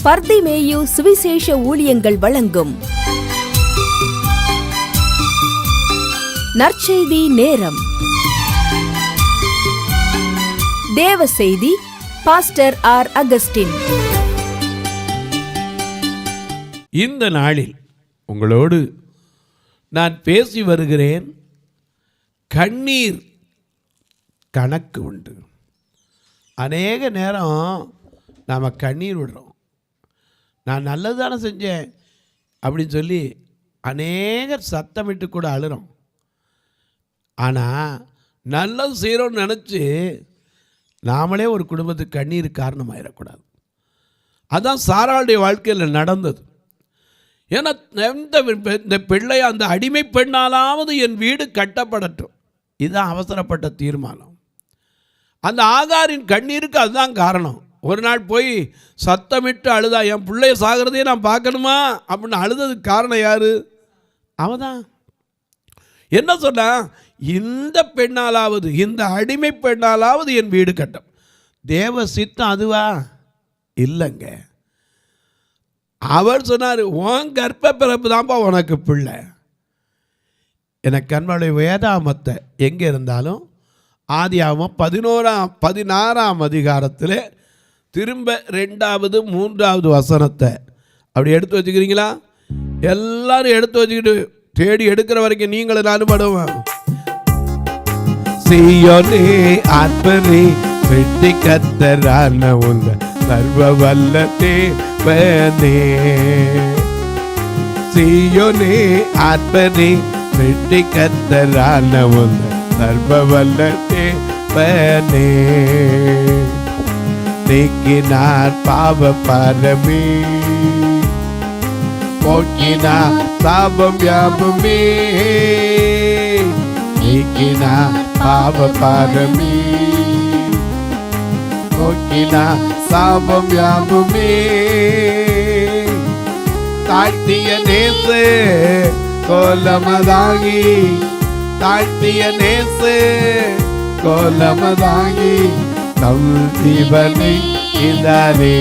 பர்திமேயு சுவிசேஷ ஊழியங்கள் வழங்கும் நற்செய்தி நேரம். தேவ செய்தி பாஸ்டர் ஆர். அகஸ்டின். இந்த நாளில் உங்களோடு நான் பேசி வருகிறேன். கண்ணீர் கணக்கு உண்டு. அநேக நேரம் நாம் கண்ணீர் விடுறோம். நான் நல்லது தானே செஞ்சேன் அப்படின்னு சொல்லி அநேகர் சத்தமிட்டு கூட அழுறோம். ஆனால் நல்லது செய்கிறோன்னு நினச்சி நாமளே ஒரு குடும்பத்துக்கு கண்ணீர் காரணமாயிடக்கூடாது. அதுதான் சாராளுடைய வாழ்க்கையில் நடந்தது. ஏன்னா இந்த பிள்ளை அந்த அடிமை பெண்ணாலாவது என் வீடு கட்டப்படட்டும், இதுதான் அவசரப்பட்ட தீர்மானம். அந்த ஆகாரின் கண்ணீருக்கு அதுதான் காரணம். ஒரு நாள் போய் சத்தமிட்டு அழுதா, என் பிள்ளைய சாகிறதையே நான் பார்க்கணுமா அப்படின்னு அழுததுக்கு காரணம் யார்? அவதான். என்ன சொன்னா, இந்த பெண்ணாலாவது, இந்த அடிமை பெண்ணாலாவது என் வீடு கட்டும். தேவ சித்தம் அதுவா? இல்லைங்க. அவர் சொன்னார், உன் கர்ப்ப பிறப்பு தான்ப்பா உனக்கு பிள்ளை. எனக்கு கண்மலை வேதாமத்தை எங்கே இருந்தாலும் ஆதியாகமம் 16ஆம் அதிகாரத்தில் திரும்ப 2வது 3வது வசனத்தை அப்படி எடுத்து வச்சுக்கிறீங்களா? எல்லாரும் எடுத்து வச்சுக்கிட்டு தேடி எடுக்கிற வரைக்கும் நீங்களும் நானும் படுவோம். சீயோனே ஆத்மனே வெட்டி கத்தரான உங்க சர்வ வல்ல தேவனே. சீயோனே ஆத்மனே வெட்டி கத்தரான உங்க சர்வ வல்ல தேவனே. நீக்கினார் பாவ பாரமே, போக்கினார் சாபம் யாபமே. நீக்கினார் பாவ பாரமே, போக்கினார் சாபம் யாபமே. தாழ்த்திய நேசு கோலமதாகி, தாழ்த்திய நேசு கோலமதாகி தம் ஜீவனை இதாரே.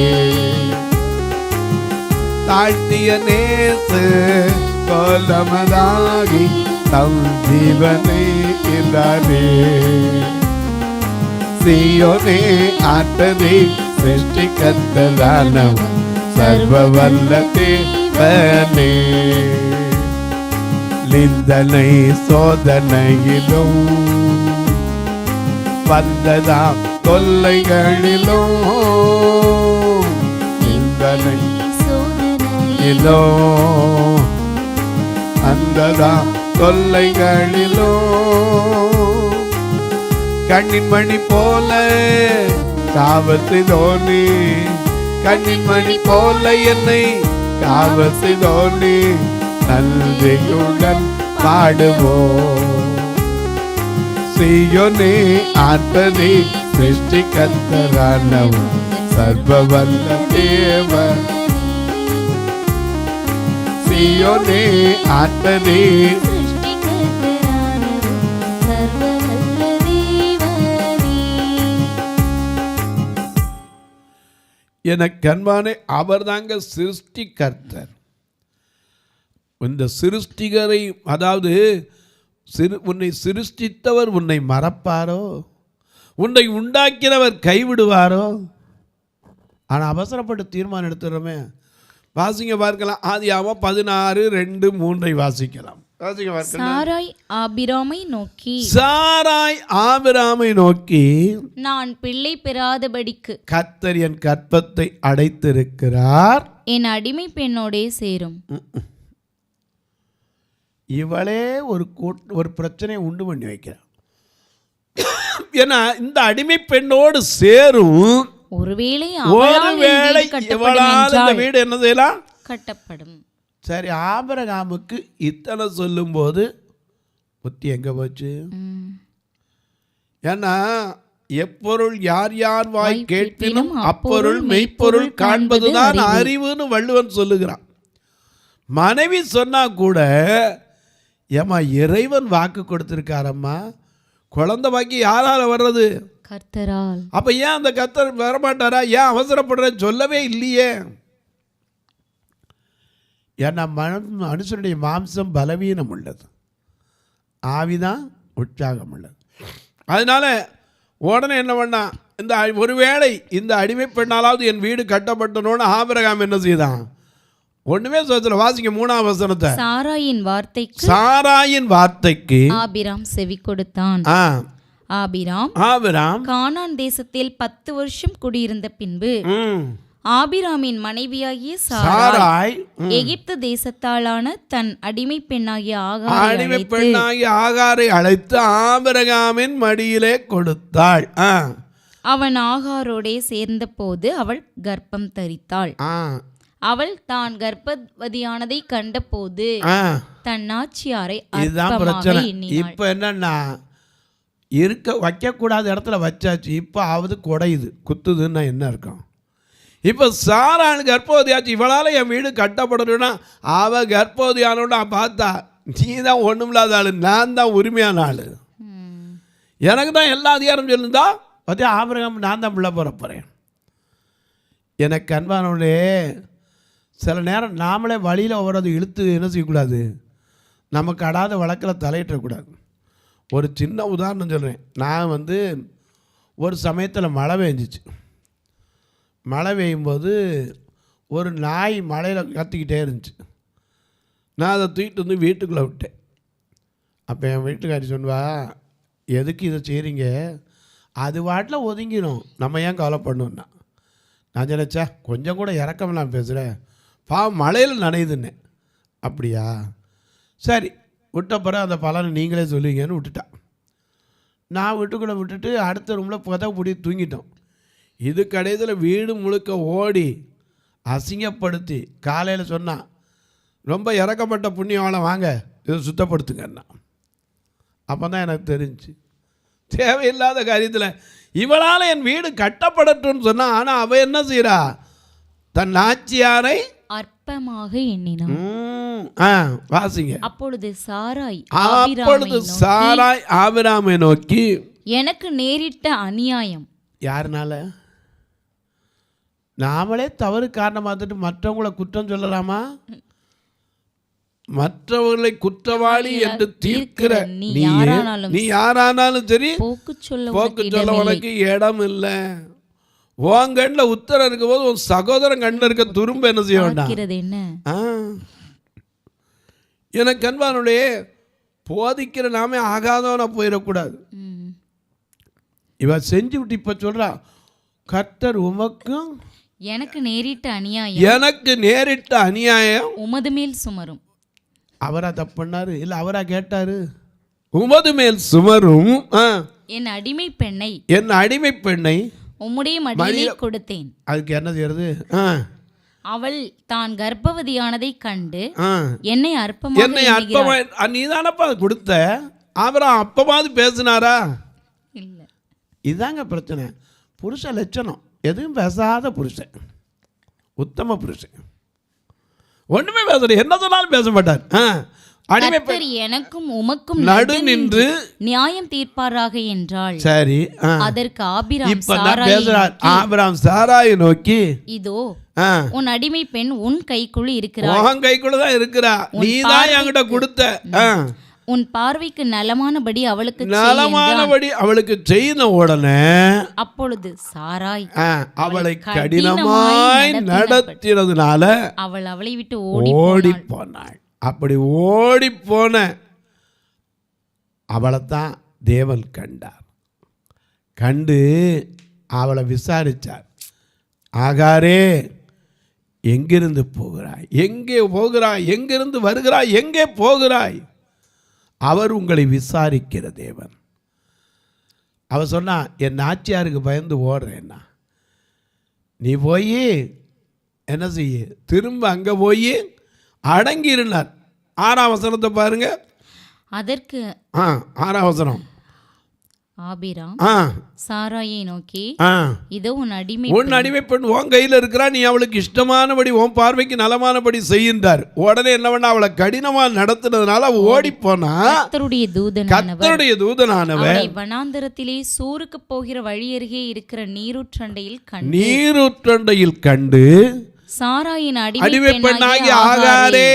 தாழ்த்திய நேசு கோலமதாகி தம் ஜீவனை இதாரே. சீயோனே ஆட்டனே சிருஷ்டி கத்தரானவன் சர்வ வல்ல தேவனே. நிந்தனை சோதனையிலும் வந்ததாம் தொல்லைகளிலும், நிந்தனை சோதனையிலும் வந்ததாம் தொல்லைகளிலும், கண்ணின் மணி போல காவத்து தோனி, கண்ணின் மணி போல என்னை காவத்து தோனி நன்றியுடன் பாடுவோம். சீயோனே ஆத்மனே சிருஷ்டி கர்த்தரானவன் சர்வ வல்ல தேவன். சீயோனே ஆத்மனே சிருஷ்டி கர்த்தரானவன் சர்வ வல்ல தேவனே. எனக்கு அன்பானே, அவர் தாங்க சிருஷ்டி கர்த்தர். இந்த சிருஷ்டிகரை, அதாவது உன்னை சிருஷ்டித்தவர் உன்னை மறப்பாரோ? உன்னை உண்டாக்கினவர் கைவிடுவாரோ? ஆனால் அவசரப்பட்டு தீர்மானம் எடுத்துடுறோமே. வாசிங்க பார்க்கலாம். ஆதியாகமம் 16:2-3 வாசிக்கலாம். சாராய் ஆபிராமை நோக்கி நான் பிள்ளை பெறாதபடிக்கு கர்த்தர் என் கற்பத்தை அடைத்திருக்கிறார், என் அடிமை பெண்ணோடே சேரும். இவளே ஒரு பிரச்சனையை உண்டு பண்ணி வைக்கிறார். ஏன்னா இந்த அடிமை பெண்ணோடு சேரும். ஒருவேளை இவளால் இந்த வீடு என்ன செய்யலாம்? கட்டப்படும். சரி, ஆபிரகாமுக்கு இத்தனை சொல்லும் போது புத்தி எங்க போச்சு? ஏன்னா எப்பொருள் யார் யார் வாய் கேட்பினும் அப்பொருள் மெய்ப்பொருள் காண்பதுதான் அறிவுன்னு வள்ளுவன் சொல்லுகிறான். மனைவி சொன்னா கூட, ஏமா இறைவன் வாக்கு கொடுத்திருக்காரம்மா, குழந்தை பாக்கி யாரால வர்றது? கர்த்தரால். அப்ப ஏன் அந்த கர்த்தர் வரமாட்டாரா? ஏன் அவசரப்படுற? சொல்லவே இல்லையே. ஏன்னா மனுஷனுடைய மாம்சம் பலவீனம் உள்ளது, ஆவிதான் உற்சாகம் உள்ளது. அதனால உடனே என்ன பண்ணா, இந்த ஒருவேளை இந்த அடிமை பெண்ணாலாவது என் வீடு கட்டப்பட்டனோன்னு ஆபிரகாம் என்ன செய்தான்? ஒண்ணுமே சொல்லல. வாசிங்க 3ஆம் வசனத்தை. சாராயின் வார்த்தைக்கு ஆபிராம் செவி கொடுத்தான். ஆபிராம் கானான் தேசத்தில் 10 வருஷம் குடியிருந்த பின்பு ஆபிராமின் மனைவியாகிய சாராய் எகிப்து தேசத்தாளான தன் அடிமை பெண்ணாகிய ஆகாரை அழைத்து ஆபிரகாமின் மடியிலே கொடுத்தாள். அவன் ஆகாரோடே சேர்ந்த போது அவள் கர்ப்பம் தரித்தாள். அவள் தான் கர்ப்பவதியானதை கண்ட போது தன் நாச்சியாரை அற்பமாக எண்ணினாள். இப்ப என்னன்னா, வைக்கக்கூடாத இடத்துல வச்சாச்சு, இப்ப ஆவது குடையுது, குத்துதுன்னா என்ன இருக்கும்? இப்போ சாரான் கர்ப்பவதியாச்சு, இவளால் என் வீடு கட்டப்படணும்னா அவள் கர்ப்பவதியானோட பார்த்தா, நீ தான் ஒன்றும் இல்லாத ஆள், நான் தான் உரிமையான ஆள், எனக்கு தான் எல்லா அதிகாரம் சொல்லுந்தா பார்த்தா ஆபிரகாம் நான் தான் பிள்ளை போகிறேன். எனக்கு அன்பானோடே சில நேரம் நாமளே வழியில் ஒவ்வொரு இழுத்து என்ன செய்யக்கூடாது, நமக்கு அடாத வழக்கில் தலையிட்டக்கூடாது. ஒரு சின்ன உதாரணம் சொல்கிறேன். நான் ஒரு சமயத்தில் மழை பெஞ்சிச்சு. மழை பெய்யும்போது ஒரு நாய் மழையில் கத்திக்கிட்டே இருந்துச்சு. நான் அதை தூக்கிட்டு வீட்டுக்குள்ளே விட்டேன். அப்போ என் வீட்டுக்காரி சொன்னுவா, எதுக்கு இதை செய்கிறீங்க, அது வாட்டில் ஒதுங்கிடும், நம்ம ஏன் கவலைப்படணுன்னா. நான் நினச்சா கொஞ்சம் கூட இறக்கம் நான் பேசுகிறேன், பாவம் மழையில் நனையுதுன்னே. அப்படியா, சரி விட்ட பிறகு அந்த பலனை நீங்களே சொல்லுவீங்கன்னு விட்டுட்டான். நான் வீட்டுக்குள்ளே விட்டுட்டு அடுத்த ரூமில் கதவை பூட்டி தூங்கிட்டோம். இது கடைசியில் வீடு முழுக்க ஓடி அசிங்கப்படுத்தி காலையில் சொன்னான், ரொம்ப இறக்கப்பட்ட புண்ணியவாளை வாங்க இதை சுத்தப்படுத்துங்கன்னா. அப்போ தான் எனக்கு தெரிஞ்சு தேவையில்லாத காரியத்தில் இவளால் என் வீடு கட்டப்படட்டும்னு சொன்னான். ஆனால் அவள் என்ன செய்கிறா, தன் நாச்சியாரை அற்பமாக எண்ணினான். வாசிங்க. அப்பொழுது சாராய் ஆபிராமை நோக்கி, எனக்கு நேரிட்ட அநியாயம். யாருனால? நாமளே தவறு காரணமாத்துட்டு மற்றவங்களை குற்றம் சொல்லலாமா? மற்றவர்களை குற்றவாளி என்று தீர்க்கிற நீ யாரானாலும் சரி, போக்கு சொல்ல உனக்கு இடம் இல்லை. உன் கண்ணில் உத்தரம் இருக்கும் போது உன் சகோதரன் கண்ணில் இருக்க துரும்ப என்ன செய்ய வேண்டாம். எனக்கு அன்பானுடைய போதிக்கிற நாமே ஆகாதவனா போயிடக்கூடாது. இவ செஞ்சு விட்டு இப்ப சொல்றா, கர்த்தர் உமக்கும் எனக்கு நேரிட்ட அநியாயம் உமது மேல் சுமரும். அவரா தப்பு பண்ணாரு? இல்ல அவரா கேட்டாரு? உமது மேல் சுமரும். என் அடிமை பெண்ணை உம்முடைய மடியிலே கொடுத்தேன். அதுக்கு என்ன செய்யறது? அவள் தான் கர்ப்பவதியானதை கண்டு என்னை அற்பமாக நீதானப்பா கொடுத்த. அவரா அப்பமாவது பேசினாரா? இல்ல. இதுதாங்க பிரச்சனை. புருஷ லட்சணம் எதுவும் பேசாத புருஷன், உத்தம புருஷன், ஒண்ணுமே பேசல, என்ன சொன்னாலும் பேச மாட்டார். எனக்கும் உமக்கும் நடு நின்று நியாயம் தீர்ப்பாராக என்றாள். சரி, அதற்கு ஆபிராம் சாராயை நோக்கி, இதோ உன் அடிமை பெண் உன் கைக்குள் இருக்கிறாள். உன் கைக்குள்ள தான் இருக்கிறா, நீ தான் என்கிட்ட கொடுத்த. உன் பார்வைக்கு நலமானபடி அவளுக்கு செய்த உடனே அப்பொழுது சாராய் அவளை கடினமாய் நடத்தினதுனால அவளை விட்டு ஓடி போனாள். அப்படி ஓடி போன அவளைத்தான் தேவன் கண்டார். கண்டு அவளை விசாரிச்சார். ஆகாரே, எங்கிருந்து போகிறாய், எங்கே போகிறாய், எங்கிருந்து வருகிறாய், எங்கே போகிறாய்? அவர் உங்களை விசாரிக்கிற தேவன். அவர் சொன்னா, என் நாச்சியாருக்கு பயந்து ஓடுறேன்னா, நீ போய் என்ன செய்ய, திரும்ப அங்கே போய் அடங்கிருந்தார். 6ஆம் வசனத்தை பாருங்க. அதற்கு 6ஆம் வசனம். ஆபிராம் சாராயை நோக்கி, இதோ உன் அடிமை பெண் உன் கையில் இருக்கிறா, நீ அவளுக்கு இஷ்டமானபடி உன் பார்வைக்கு நலமானபடி செய்கின்றார். உடனே என்ன பண்ண, அவளை கடினமா நடத்துனதுனால அவ ஓடி போனா. கர்த்தருடைய தூதனானவர் வனாந்தரத்திலே சூருக்கு போகிற வழி அருகே இருக்கிற நீரூற்றண்டையில் கண்டு சாராயின் அடிமை அடிமை பெண்ணாகிய பெண்ணாகிய ஆகாரே,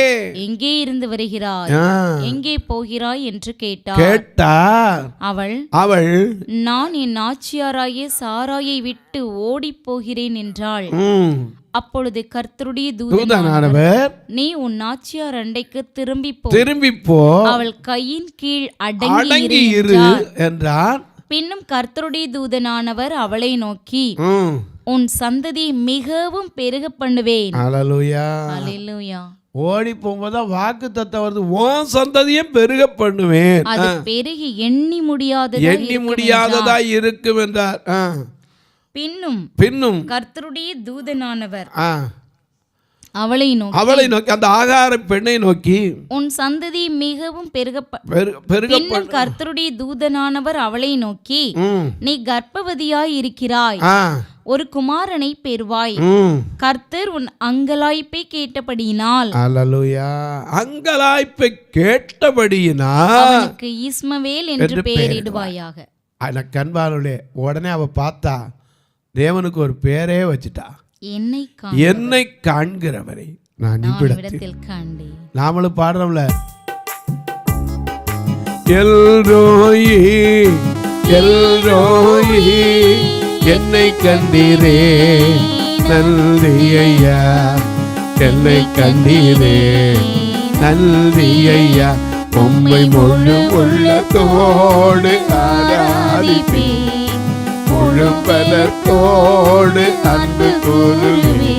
எங்கே இருந்து வருகிறாய், ஆ, எங்கே போகிறாய் என்று கேட்டார். கேட்டார். அவள் அவள் நான் என் நாச்சியாராகிய சாராயை விட்டு ஓடிப் போகிறேன் என்றாள். அப்பொழுது கர்த்தருடைய தூதனானவர் நீ உன் நாச்சியார் அண்டைக்கு திரும்பி போ, அவள் கையின் கீழ் அடங்கி அடங்கி இரு என்றார். பின்னும் கர்த்தருடைய தூதனானவர் அவளை நோக்கி உன் சந்ததியை மிகவும் பெருக பண்ணுவேன். அல்லேலூயா. அல்லேலூயா. ஓடி போகும்போது வாக்கு தத்தம் வருது, உன் சந்ததியும் பெருக பண்ணுவேன், அது பெருகி எண்ணி முடியாததா இருக்கும் என்றார். பின்னும் கர்த்தருடைய தூதனானவர் அவளை நோக்கி அந்த ஆகார பெண்ணை நோக்கி உன் சந்ததி மிகவும் பெருக கர்த்தருடைய தூதனானவர் அவளை நோக்கி நீ கர்ப்பவதியாய் இருக்கிறாய், ஒரு குமாரனை பெறுவாய், கர்த்தர் உன் அங்கலாய்ப்பை கேட்டபடியினால் அங்கலாய்ப்பை கேட்டபடியினால் அவனுக்கு இஸ்மவேல் என்று பெயரிடுவாயாக. கண்பாளே, உடனே அவ பார்த்தா தேவனுக்கு ஒரு பேரே வச்சுட்டா, என்னை காண்கிறவரை நான் இவ்விடத்தில் காண்பேன். நாமளும் பாடுறோம்ல, எல்ரோயி எல்ரோயி என்னை கண்டீரே நன்றி ஐயா, என்னை கண்டீரே நன்றி ஐயா, உம்மை முழு உள்ளத்தோடு ஆராதிப்பேன், முழுப்பதற்கோடு அன்பு கூறுவே,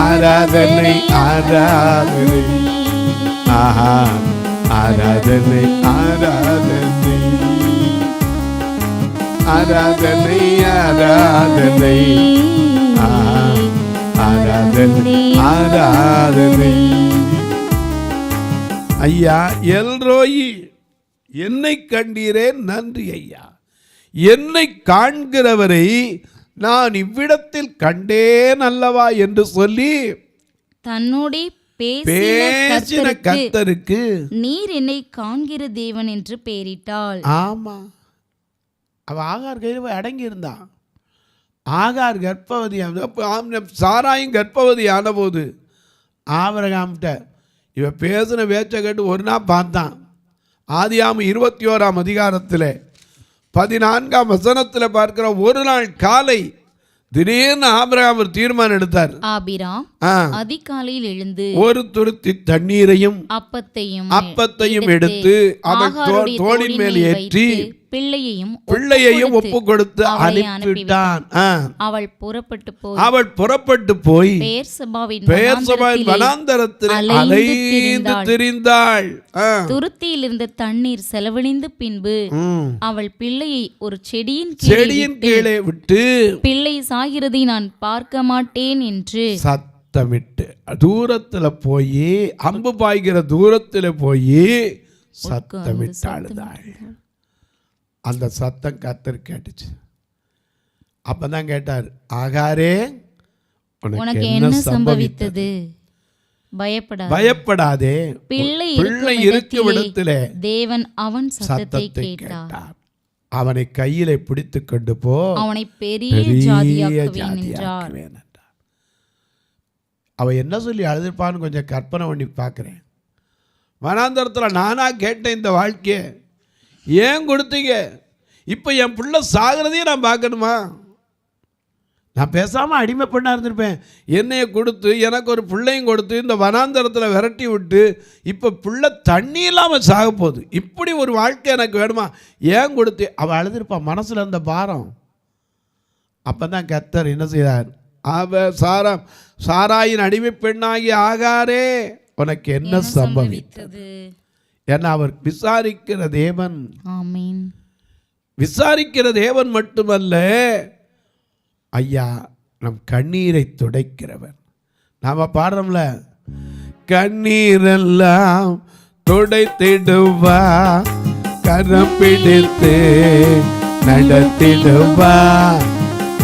ஆராதனை ஆராதனை ஆஹா ஆராதனை ஆராதனை ஆராதனை ஆராதனை ஆஹா ஆராதனை ஆராதனை. ஐயா எல்ரோயி என்னை கண்டீரே நன்றி ஐயா, என்னை காண்கிறவரை நான் இவ்விடத்தில் கண்டேன் அல்லவா என்று சொல்லி தன்னோடே பேசின கர்த்தருக்கு நீர் என்னை காண்கிற தேவன் என்று பெயரிட்டாள். ஆமா, அவ ஆகார் கையில் அடங்கி இருந்தான். ஆகார் கர்ப்பவதி, சாராயும் கர்ப்பவதி ஆன போது ஆபிரகாம்கிட்ட இவ பேசின பேச்ச கேட்டு ஒரு நாள் பார்த்தான். ஆதியாகமம் 21ஆம் அதிகாரத்தில் 14ஆம் வசனத்தில் பார்க்கிற, ஒரு நாள் காலை திடீர்னு ஆபிரகாம் ஒரு தீர்மானம் எடுத்தார். ஆபிராம் அதிகாலையில் எழுந்து ஒரு துருத்தி தண்ணீரையும் அப்பத்தையும் எடுத்து அவன் தோளின் மேல் ஏற்றி பிள்ளையையும் ஒப்பு கொடுத்து அனுப்பிவிட்டான். அவள் புறப்பட்டு போய் பெயர்சபாவின் வனாந்தரத்தில் அலைந்து திரிந்தாள். துருத்தியில் இருந்த தண்ணீர் செலவழிந்த பின்பு அவள் பிள்ளையை ஒரு செடியின் கீழே விட்டு பிள்ளை சாகிறதை நான் பார்க்க மாட்டேன் என்று சத்தமிட்டு தூரத்துல போய் அம்பு பாய்கிற தூரத்துல போய் சத்தமிட்டு அழுதாள். அந்த சத்தம் கர்த்தர் கேட்டுச்சு. அப்பதான் கேட்டார், ஆகாரே உனக்கு என்ன சம்பவித்தது, பயப்படாதே, பிள்ளை இருக்கும் இடத்திலே தேவன் அவன் சத்தத்தை கேட்டார். அவனை கையிலே பிடித்து கொண்டு போ, அவனை பெரிய ஜாதியாக்குவேன் என்றார். அவ என்ன சொல்லி அழுதுப்பான்னு கொஞ்சம் கற்பனை பண்ணி பார்க்கிறேன். வனாந்தரத்தில் நானா கேட்டேன், இந்த வாழ்க்கையை ஏன் கொடுத்தீங்க, இப்போ என் பிள்ளை சாகிறதையும் நான் பார்க்கணுமா, நான் பேசாமல் அடிமை பண்ணா இருந்திருப்பேன். என்னையை கொடுத்து எனக்கு ஒரு பிள்ளையும் கொடுத்து இந்த வனாந்தரத்தில் விரட்டி விட்டு இப்போ பிள்ளை தண்ணி இல்லாமல் சாக போகுது, இப்படி ஒரு வாழ்க்கை எனக்கு வேணுமா, ஏன் கொடுத்து அவள் அழுதுருப்பான் மனசில் இருந்த பாரம். அப்போ தான் கர்த்தர் என்ன செய்தார், சாராயின் அடிமை பெண்ணாகி ஆகாரே உனக்கு என்ன சம்பவித்தது. ஏன்னா அவர் விசாரிக்கிற தேவன். ஆமென். விசாரிக்கிற தேவன் மட்டுமல்ல ஐயா, நம் கண்ணீரை துடைக்கிறவர். நாம பாடுறோம்ல, கண்ணீரெல்லாம் துடைத்திடுவா, கரம் பிடித்து நடத்திடுவா,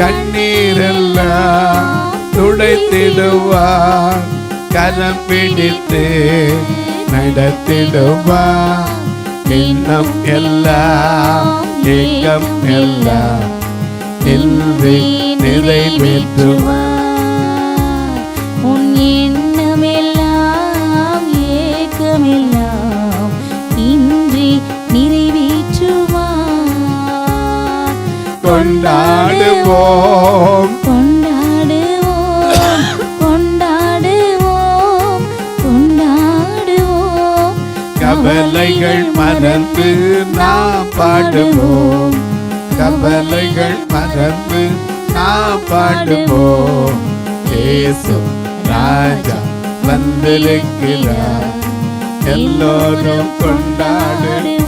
கண்ணீரெல்லாம் துடைத்திடுவா, கரம் பிடித்து நடத்திடுவா, இன்னம் எல்லாம் ஏக்கம் எல்லாம் நிறைவேற்றுவா, கொண்டாடுவோம் கொண்டாடுவோம் கொண்டாடுவோம் கொண்டாடுவோம் கவலைகள் மறந்து நாம் பாடுவோம் கவலைகள் மறந்து நாம் பாடுவோம் இயேசு ராஜா வந்திருக்கிறார் எல்லோரும் கொண்டாடுவோம்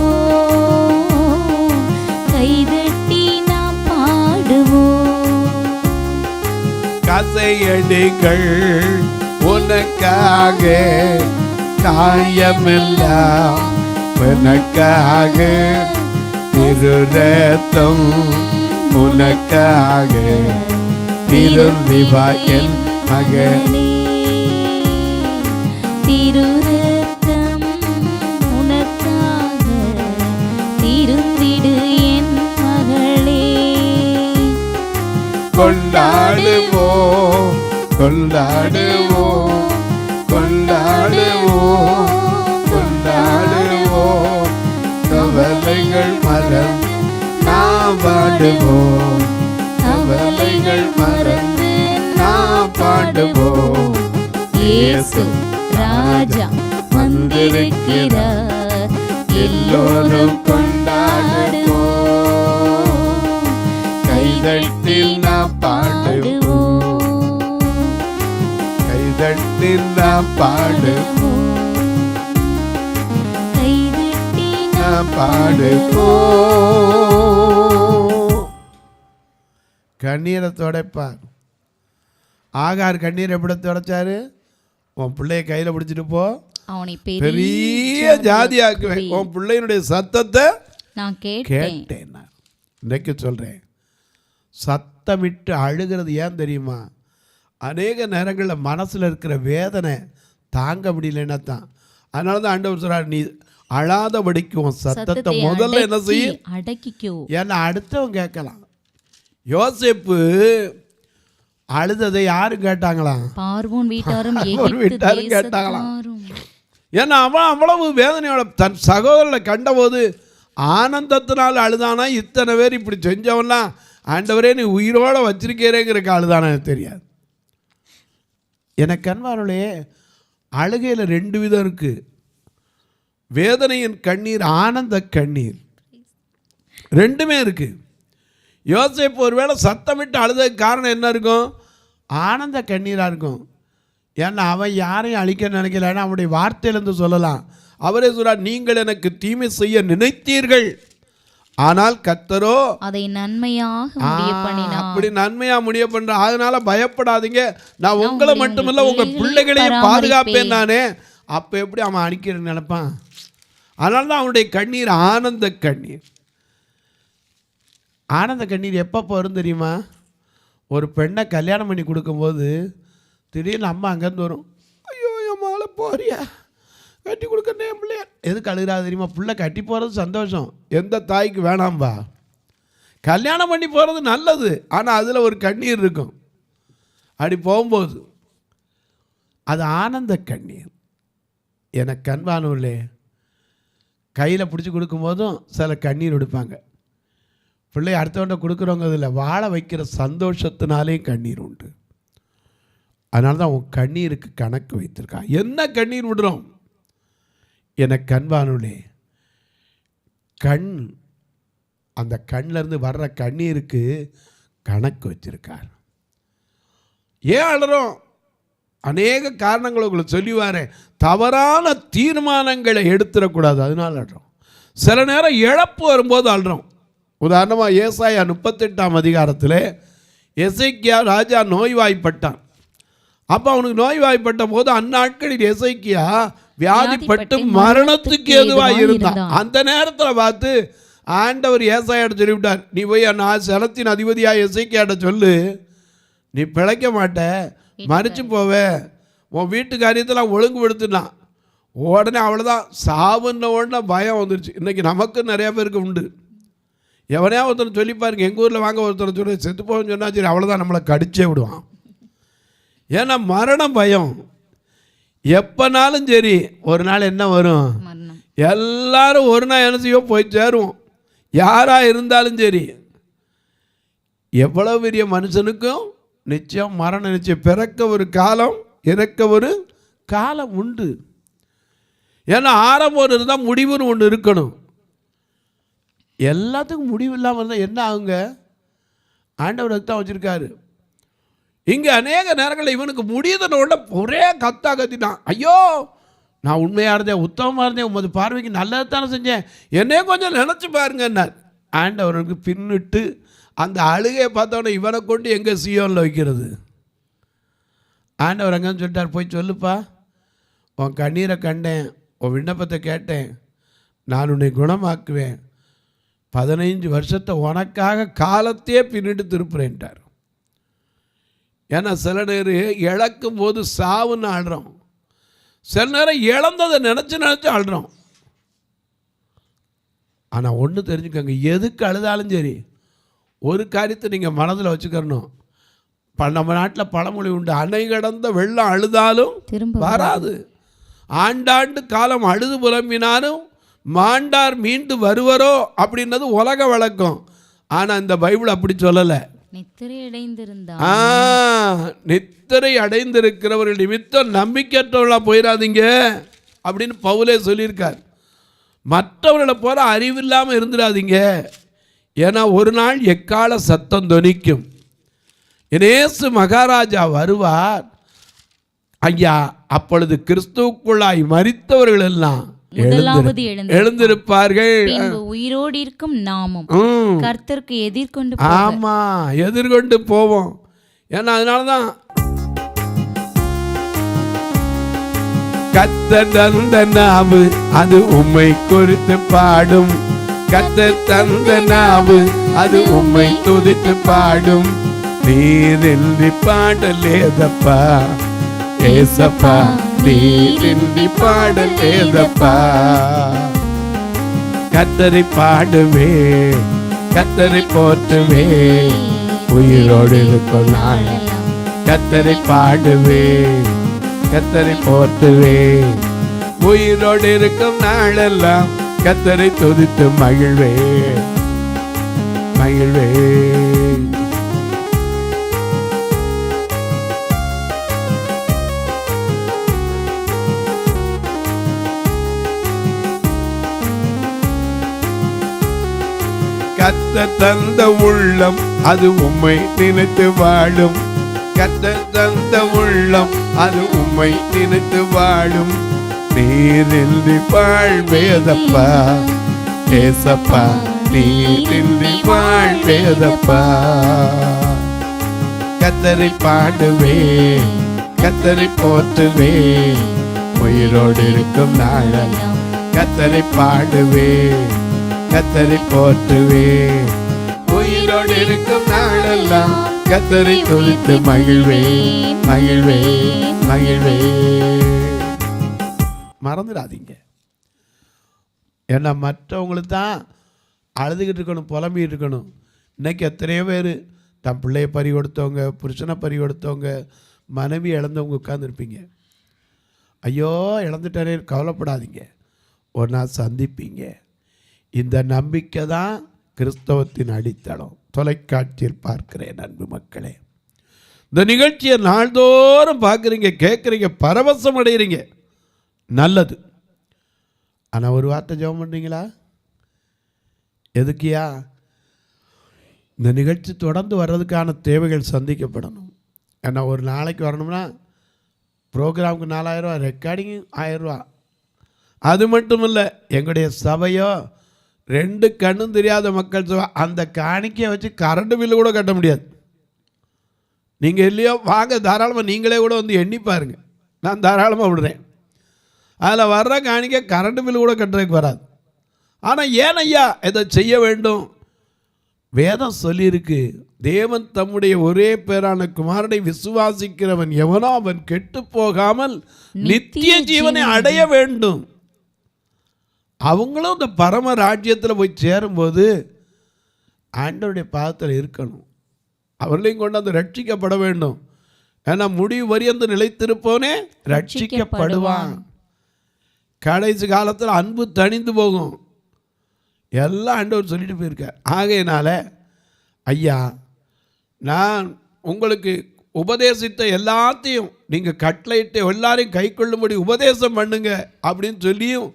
கைதட்டி நாம் பாடுவோம் கசையடிகள் உனக்காக காயமெல்லாம் உனக்காக திருரத்தம் உனக்காக திருந்திவா என் மகனே திருரத்தம் உனக்காக திருந்திடு என் மகளே கொண்டாடுவோம் கொண்டாடுவோம் கொண்டாடுவோம் கொண்டாடுவோம் கவலைகள் மறந்து நாம் பாடுவோம் கவலைகள் மறந்து நாம் பாடுவோம் இயேசு ராஜா வந்திருக்கிறார் எல்லோரும் கொண்டாடுவோம் கைதட்டில் நாம் பாடுவோம் கைதட்டில் நாம் பாடுவோம் கைதட்டி நாம் பாடுவோம் கண்ணீரை துடைப்பார் ஆகார் கண்ணீர் எப்படி துடைச்சாரு உன் பிள்ளைய கையில் பிடிச்சிட்டு போ அவனை பெரிய ஜாதியாக்குவேன் உன் பிள்ளையினுடைய சத்தத்தை நான் கேட்டேன் நான் இன்றைக்கு சொல்கிறேன் சத்தமிட்டு அழுகிறது ஏன் தெரியுமா அநேக நேரங்களில் மனசில் இருக்கிற வேதனை தாங்க முடியலன்னா தான் அதனால தான் ஆண்டவர் சொல்கிறார் நீ அழாதபடிக்கு உன் சத்தத்தை முதல்ல என்ன செய்யும் அடக்கிக்கோ ஏன்னா அடுத்தவன் கேட்கலாம் யோசேப்பு அழுததை யாரும் கேட்டாங்களாம் பார்வோன் வீட்டாரும் வீட்டாரும் கேட்டாங்களாம் ஏன்னா அவன் அவ்வளவு வேதனையோட தன் சகோதரனை கண்டபோது ஆனந்தத்தினால் அழுதானா இத்தனை பேர் இப்படி செஞ்சவன்லாம் ஆண்டவரே நீ உயிரோட வச்சிருக்கிறேங்கிறக்கு அழுதானா தெரியாது எனக்கு அன்பார்களே அழுகையில் 2 விதம் இருக்கு வேதனையின் கண்ணீர் ஆனந்த கண்ணீர் ரெண்டுமே இருக்கு யோசேப்பு ஒருவேளை சத்தமிட்டு அழுததுக்கு காரணம் என்ன இருக்கும் ஆனந்த கண்ணீராக இருக்கும் ஏன்னா அவன் யாரையும் அழிக்க நினைக்கலன்னா அவனுடைய வார்த்தையிலேருந்து சொல்லலாம் அவரே சொல்றார் நீங்கள் எனக்கு தீமை செய்ய நினைத்தீர்கள் ஆனால் கர்த்தரோ அதை நன்மையாக முடிய பண்ணினார் அப்படி நன்மையா முடிய பண்ற அதனால பயப்படாதீங்க நான் உங்களை மட்டுமில்ல உங்க பிள்ளைகளையும் பாதுகாப்பேன் நானே அப்ப எப்படி அவன் அழிக்கிற நினைப்பான் அதனால தான் அவனுடைய கண்ணீர் ஆனந்த கண்ணீர் ஆனந்த கண்ணீர் எப்போ வரும் தெரியுமா ஒரு பெண்ணை கல்யாணம் பண்ணி கொடுக்கும்போது திடீர்னு அம்மா அங்கேருந்து வரும் ஐயோ என் மாலை போறியா கட்டி கொடுக்கறேன் என் பிள்ளைய எதுக்கு அழுகிறாது தெரியுமா பிள்ளை கட்டி போகிறது சந்தோஷம் எந்த தாய்க்கு வேணாம்பா கல்யாணம் பண்ணி போகிறது நல்லது ஆனால் அதில் ஒரு கண்ணீர் இருக்கும் அப்படி போகும்போது அது ஆனந்த கண்ணீர் எனக்கு அன்பானவர்களே கையில் பிடிச்சி கொடுக்கும்போதும் சில கண்ணீர் எடுப்பாங்க பிள்ளை அடுத்தவன்ட்ட கொடுக்குறவங்க இதில் வாழ வைக்கிற சந்தோஷத்தினாலே கண்ணீர் உண்டு அதனால தான் உன் கண்ணீருக்கு கணக்கு வைத்திருக்கான் என்ன கண்ணீர் விடுறோம் எனக்கு அன்பானவர்களே கண் அந்த கண்ணிலேருந்து வர்ற கண்ணீருக்கு கணக்கு வச்சிருக்கார் ஏன் அழுறோம் அநேக காரணங்களை உங்களுக்கு சொல்லிவாரேன் தவறான தீர்மானங்களை எடுத்துடக்கூடாது அதனால அழுறோம் சில நேரம் இழப்பு வரும்போது அழுறோம் உதாரணமாக ஏசாயா 38ஆம் அதிகாரத்தில் எசேக்கியா ராஜா நோய்வாய்ப்பட்டான் அப்போ அவனுக்கு நோய்வாய்ப்பட்ட போது அந்நாட்களில் எசேக்கியா வியாதிப்பட்டு மரணத்துக்கு எதுவாக இருந்தான் அந்த நேரத்தில் பார்த்து ஆண்டவர் ஏசாயாட்ட சொல்லிவிட்டார் நீ போய் நான் செலத்தின் அதிபதியாக எசேக்கியாட்ட சொல்லு நீ பிழைக்க மாட்ட மறிச்சு போவே உன் வீட்டு காரியத்தெல்லாம் ஒழுங்குபடுத்தினான் உடனே அவ்வளோதான் சாவுன்ன உடனே பயம் வந்துடுச்சு இன்றைக்கி நமக்கு நிறையா பேருக்கு உண்டு எவனையா ஒருத்தர் சொல்லி பாருங்க எங்கள் ஊரில் வாங்க ஒருத்தர் சொல்லி செத்து போகணும்னு சொன்னால் சரி அவ்வளோதான் நம்மளை கடிச்சே விடுவான் ஏன்னா மரணம் பயம் எப்போனாலும் சரி ஒரு நாள் என்ன வரும் எல்லாரும் ஒரு நாள் என்ன செய்வோம் போய் சேருவோம் யாராக இருந்தாலும் சரி எவ்வளவு பெரிய மனுஷனுக்கும் நிச்சயம் மரணம் நிச்சயம். பிறக்க ஒரு காலம், இறக்க ஒரு காலம் உண்டு. ஏன்னா ஆரம்பம் ஒன்று இருந்தால் முடிவுன்னு ஒன்று இருக்கணும். எல்லாத்துக்கும் முடிவு இல்லாமல் இருந்தால் என்ன ஆகுங்க? ஆண்டவருக்கு தான் வச்சுருக்காரு. இங்கே அநேக நேரங்களில் இவனுக்கு முடியுதுன்னு ஒரே கத்திட்டான். ஐயோ, நான் உண்மையாக இருந்தேன், உத்தமமாக இருந்தேன், உமது பார்வைக்கு நல்லது தானே செஞ்சேன், என்னையே கொஞ்சம் நினச்சி பாருங்கன்னார். ஆண்டவருக்கு பின்னிட்டு அந்த அழுகையை பார்த்தோன்னே இவனை கொண்டு எங்கே சீயோனில் வைக்கிறது? ஆண்டவர் அங்கன்னு சொல்லிட்டார், போய் சொல்லுப்பா, உன் கண்ணீரை கண்டேன், உன் விண்ணப்பத்தை கேட்டேன், நான் உன்னை குணமாக்குவேன், 15 வருஷத்தை உனக்காக காலத்தையே பின்னிட்டு திருப்புறேன்ட்டார். ஏன்னா சில நேரம் இழக்கும் போது சாவுன்னு ஆடுறோம், சில நேரம் இழந்ததை நினச்சி ஆடுறோம். ஆனால் ஒன்று தெரிஞ்சுக்கோங்க, எதுக்கு அழுதாலும் சரி ஒரு காரியத்தை நீங்கள் மனதில் வச்சுக்கணும். நம்ம நாட்டில் பழமொழி உண்டு, அணை கடந்த வெள்ளம் அழுதாலும் வராது, ஆண்டாண்டு காலம் அழுது புலம்பினாலும் மாண்டார் மீண்டு வருவரோ அப்படின்னது உலக வழக்கம். ஆனால் இந்த பைபிள் அப்படி சொல்லலை. நித்திரை அடைந்திருக்கிறவர்கள் நிமித்தம் நம்பிக்கையற்றவர்களா போயிடாதீங்க அப்படின்னு பவுலே சொல்லியிருக்கார். மற்றவர்களை போல அறிவில்லாமல் இருந்துடாதீங்க. ஏன்னா ஒரு நாள் எக்கால சத்தம் தொனிக்கும், இயேசு மகாராஜா வருவார். ஐயா, அப்பொழுது கிறிஸ்துவுக்குள்ளாய் மரித்தவர்கள் எல்லாம் எழுந்திருப்பார்கள். உயிரோடு இருக்கும் நாமும் கர்த்தருக்கு எதிர்கொண்டு ஆமா எதிர்கொண்டு போவோம். ஏன்னா அதனாலதான் கர்த்தர் தந்த நாவு அது உம்மை குறித்து பாடும், கர்த்தர் தந்த நாவு அது உம்மை துதித்து பாடும். நீரின்றி பாடலேதப்பா ஏசப்பா, நீரின்றி பாடலேதப்பா. கர்த்தரை பாடுவே, கர்த்தரை போற்றுவே, உயிரோடு இருக்கும் நான். கர்த்தரை பாடுவே, கர்த்தரை போற்றுவே, உயிரோடு இருக்கும் நாளெல்லாம் கர்த்தரை துதித்து மகிழ்வே மகிழ்வே. கர்த்தர் தந்த உள்ளம் அது உம்மை நினைத்து வாழும், கர்த்தர் தந்த உள்ளம் அது உம்மை நினைத்து வாழும். நீரின்றி வாழ்வேதப்பா ஏசப்பா, நீரின்றி வாழ்வேதப்பா. கர்த்தரை பாடுவே, கர்த்தரை போற்றுவே, உயிரோடு இருக்கும் நாளெல்லாம் கர்த்தரை பாடுவே, கர்த்தரை போற்றுவே, உயிரோடு இருக்கும் நாளெல்லாம் கர்த்தரை துதித்து மகிழ்வே மகிழ்வே மகிழ்வே. மறந்துடாதீங்க. ஏன்னா மற்றவங்களுக்கு தான் அழுதுகிட்டு இருக்கணும், புலம்பிகிட்டு இருக்கணும். இன்னைக்கு எத்தனையோ பேர் தன் பிள்ளையை பறி கொடுத்தவங்க, புருஷனை பறி கொடுத்தவங்க, மனைவி இழந்தவங்க உட்கார்ந்துருப்பீங்க. ஐயோ இழந்துட்டாரே, கவலைப்படாதீங்க, ஒரு நாள் சந்திப்பீங்க. இந்த நம்பிக்கை தான் கிறிஸ்தவத்தின் அடித்தளம். தொலைக்காட்சியில் பார்க்கிறேன் அன்பு மக்களே, இந்த நிகழ்ச்சியை நாள்தோறும் பார்க்குறீங்க, கேட்குறீங்க, பரவசம் அடைகிறீங்க, நல்லது. ஆனால் ஒரு வார்த்தை ஜெபம் பண்ணுறீங்களா? எதுக்கியா? இந்த நிகழ்ச்சி தொடர்ந்து வர்றதுக்கான தேவைகள் சந்திக்கப்படணும். ஏன்னா ஒரு நாளைக்கு வரணும்னா ப்ரோக்ராமுக்கு 4000 ரூபா, ரெக்கார்டிங்கு 1000 ரூபா. அது மட்டும் இல்லை, எங்களுடைய சபையோ 2 கண்ணும் தெரியாத மக்கள் சபை, அந்த காணிக்கையை வச்சு கரண்ட் பில்லு கூட கட்ட முடியாது. நீங்கள் இல்லையோ வாங்க, தாராளமாக நீங்களே கூட வந்து எண்ணி பாருங்க, நான் தாராளமாக விடுறேன். அதில் வர்ற காணிக்கை கரண்ட் பில்லு கூட கட்டுறதுக்கு வராது. ஆனால் ஏன் ஐயா இதை செய்ய வேண்டும்? வேதம் சொல்லியிருக்கு, தேவன் தம்முடைய ஒரே பேரான குமாரனை விசுவாசிக்கிறவன் எவனோ அவன் கெட்டு போகாமல் நித்திய ஜீவனை அடைய வேண்டும். அவங்களும் இந்த பரம ராஜ்யத்தில் போய் சேரும்போது ஆண்டவருடைய பாதத்தில் இருக்கணும். அவர்களையும் கொண்டு வந்து ரட்சிக்கப்பட வேண்டும். ஏன்னா முடிவு வரியந்து நிலைத்திருப்பவனே ரட்சிக்கப்படுவான். கடைசி காலத்தில் அன்பு தணிந்து போகும். எல்லாம் ஆண்டவர் சொல்லிட்டு போயிருக்கார். ஆகையினால ஐயா நான் உங்களுக்கு உபதேசித்த எல்லாத்தையும் நீங்கள் கட்டளையிட்டு எல்லாரையும் கை கொள்ளும்படி உபதேசம் பண்ணுங்க அப்படின்னு சொல்லியும்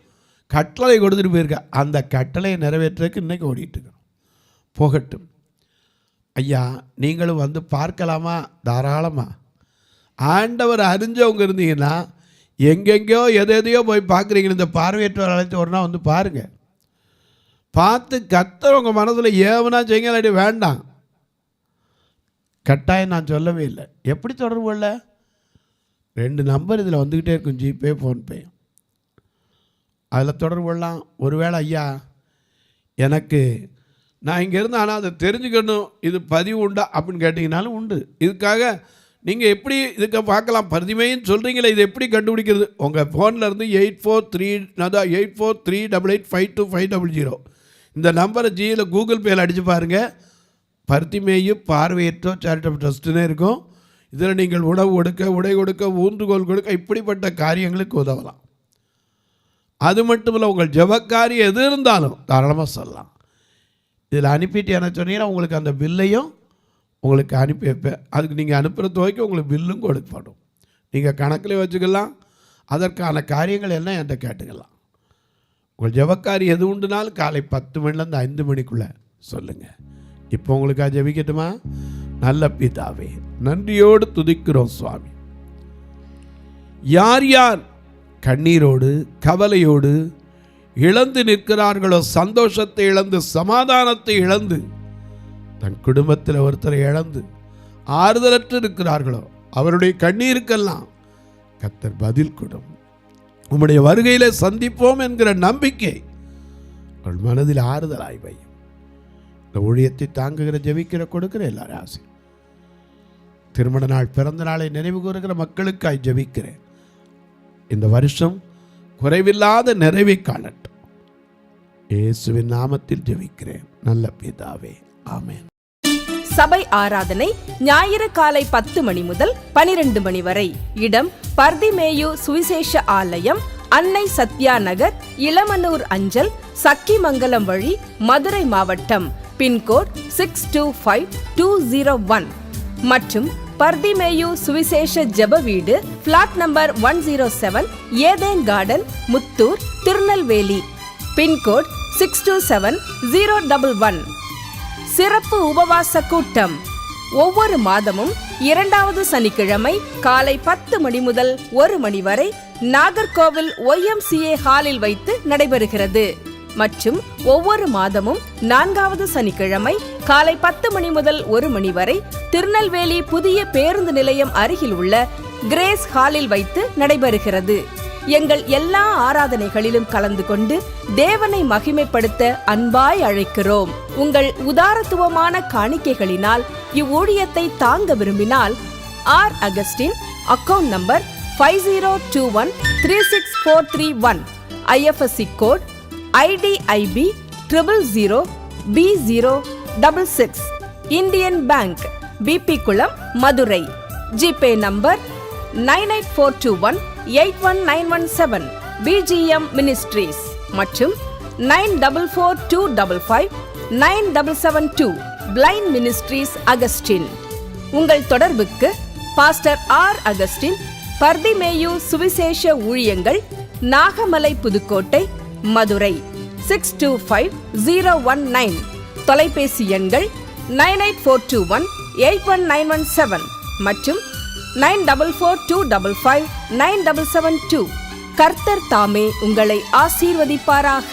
கட்டளை கொடுத்துட்டு போயிருக்க. அந்த கட்டளையை நிறைவேற்றுறதுக்கு இன்றைக்கி ஓடிட்டுருக்கோம். போகட்டும் ஐயா, நீங்களும் வந்து பார்க்கலாமா? தாராளமாக. ஆண்டவர் அறிஞ்சவங்க இருந்தீங்கன்னா எங்கெங்கேயோ எதையோ போய் பார்க்குறீங்க. இந்த பார்வையற்றவர் அழைத்து ஒரு நாள் வந்து பாருங்கள். பார்த்து கர்த்தர் உங்கள் மனசில் ஏவனா செய்யுங்க, இல்லாட்டி வேண்டாம். கட்டாயம் நான் சொல்லவே இல்லை. எப்படி தொடர்பு கொள்ள? 2 நம்பர் இதில் வந்துக்கிட்டே இருக்கும், ஜிபே, ஃபோன்பே. அதில் தொடர்பு கொள்ளலாம். ஒருவேளை ஐயா எனக்கு நான் இங்கே இருந்து ஆனால் அதை தெரிஞ்சுக்கணும், இது பதிவு உண்டா அப்படின்னு கேட்டிங்கனாலும் உண்டு. இதுக்காக நீங்கள் எப்படி இதுக்கு பார்க்கலாம். பரிதிமைன்னு சொல்கிறீங்களே, இது எப்படி கண்டுபிடிக்கிறது? உங்கள் ஃபோனில் இருந்து 8438885250 இந்த நம்பரை ஜியில் கூகுள் பேயில் அடித்து பாருங்கள். பருத்திமேயும் பார்வையற்றோ சேரிட்டபிள் ட்ரஸ்ட்டுன்னே இருக்கும். இதில் நீங்கள் உணவு கொடுக்க, உடை கொடுக்க, ஊன்றுகோல் கொடுக்க, இப்படிப்பட்ட காரியங்களுக்கு உதவலாம். அது மட்டும் இல்லை, உங்கள் ஜெபக்காரி எது இருந்தாலும் தாராளமாக சொல்லலாம். இதில் அனுப்பிட்டு என்ன சொன்னீங்கன்னா உங்களுக்கு அந்த பில்லையும் உங்களுக்கு அனுப்பி வைப்பேன். அதுக்கு நீங்கள் அனுப்புகிற துவைக்க உங்களுக்கு பில்லும் கொடுக்கப்படும். நீங்கள் கணக்கில் வச்சுக்கலாம். அதற்கான காரியங்கள் எல்லாம் என்கிட்ட கேட்டுக்கலாம். உங்கள் ஜெபக்காரி எது உண்டுனாலும் காலை 10 மணிலேருந்து 5 மணிக்குள்ளே சொல்லுங்கள். இப்போ உங்களுக்காக ஜெபிக்கட்டுமா? நல்ல பிதாவே, நன்றியோடு துதிக்கிறோம் சுவாமி. யார் யார் கண்ணீரோடு கவலையோடு இழந்து நிற்கிறார்களோ, சந்தோஷத்தை இழந்து, சமாதானத்தை இழந்து, தன் குடும்பத்தில் ஒருத்தரை இழந்து ஆறுதலற்று இருக்கிறார்களோ, அவருடைய கண்ணீருக்கெல்லாம் கர்த்தர் பதில் கொடும். உம்முடைய வருகையிலே சந்திப்போம் என்கிற நம்பிக்கை அவள் மனதில் ஆறுதலாய் வையும். இந்த ஊழியத்தை தாங்குகிற, ஜெபிக்கிற, கொடுக்கிற எல்லாரும் ஆசை. திருமண நாள், பிறந்த நாளை நினைவு கூறுகிற மக்களுக்காய் ஜெபிக்கிறேன். இந்த வருஷம் குறைவில்லாத நிறைவை காணட்டும். இயேசுவின் நாமத்தில் ஜெபிக்கிறேன் நல்ல பிதாவே, ஆமென். சபை ஆராதனை ஞாயிறு காலை 10 மணி முதல் 12 மணி வரை. இடம் பர்திமேயு சுவிசேஷ ஆலயம், அன்னை சத்யா நகர், இளமனூர் அஞ்சல், சக்கிமங்கலம் வழி, மதுரை மாவட்டம். பின்கோட் 625201 மற்றும் பர்திமேயு சுவிசேஷ ஜெப வீடு, plot number 107, Eden garden, Muthur, Tirunelveli. Pin code 627011. சிறப்பு உபவாச கூட்டம் ஒவ்வொரு மாதமும் 2வது சனிக்கிழமை காலை 10 மணி முதல் 1 மணி வரை நாகர்கோவில் YMCA ஹாலில் வைத்து நடைபெறுகிறது. மற்றும் ஒவ்வொரு மாதமும் 4வது சனிக்கிழமை காலை 10 மணி முதல் 1 மணி வரை திருநெல்வேலி புதிய பேருந்து நிலையம் அருகில் உள்ள கிரேஸ் ஹாலில் வைத்து நடைபெறுகிறது. எங்கள் எல்லா ஆராதனைகளிலும் கலந்து கொண்டு தேவனை மகிமைப்படுத்த அன்பாய் அழைக்கிறோம். உங்கள் உதாரத்துவமான காணிக்கைகளினால் இவ்வூழியத்தை தாங்க விரும்பினால் R Augustine, account number 5021364331, IFSC code IDIB 000B066, Indian bank, BP Kulam, Madurai. GPay number 9842181917, BGM ministries மற்றும் 9442559772, பிளைண்ட் மினிஸ்ட்ரீஸ் அகஸ்டின். உங்கள் தொடர்புக்கு பாஸ்டர் ஆர் அகஸ்டின், பர்திமேயு சுவிசேஷ ஊழியங்கள், நாகமலை, புதுக்கோட்டை, மதுரை 625019. தொலைபேசி எண்கள் 9842181917 மற்றும் 9442559772. கர்த்தர் தாமே உங்களை ஆசீர்வதிப்பாராக.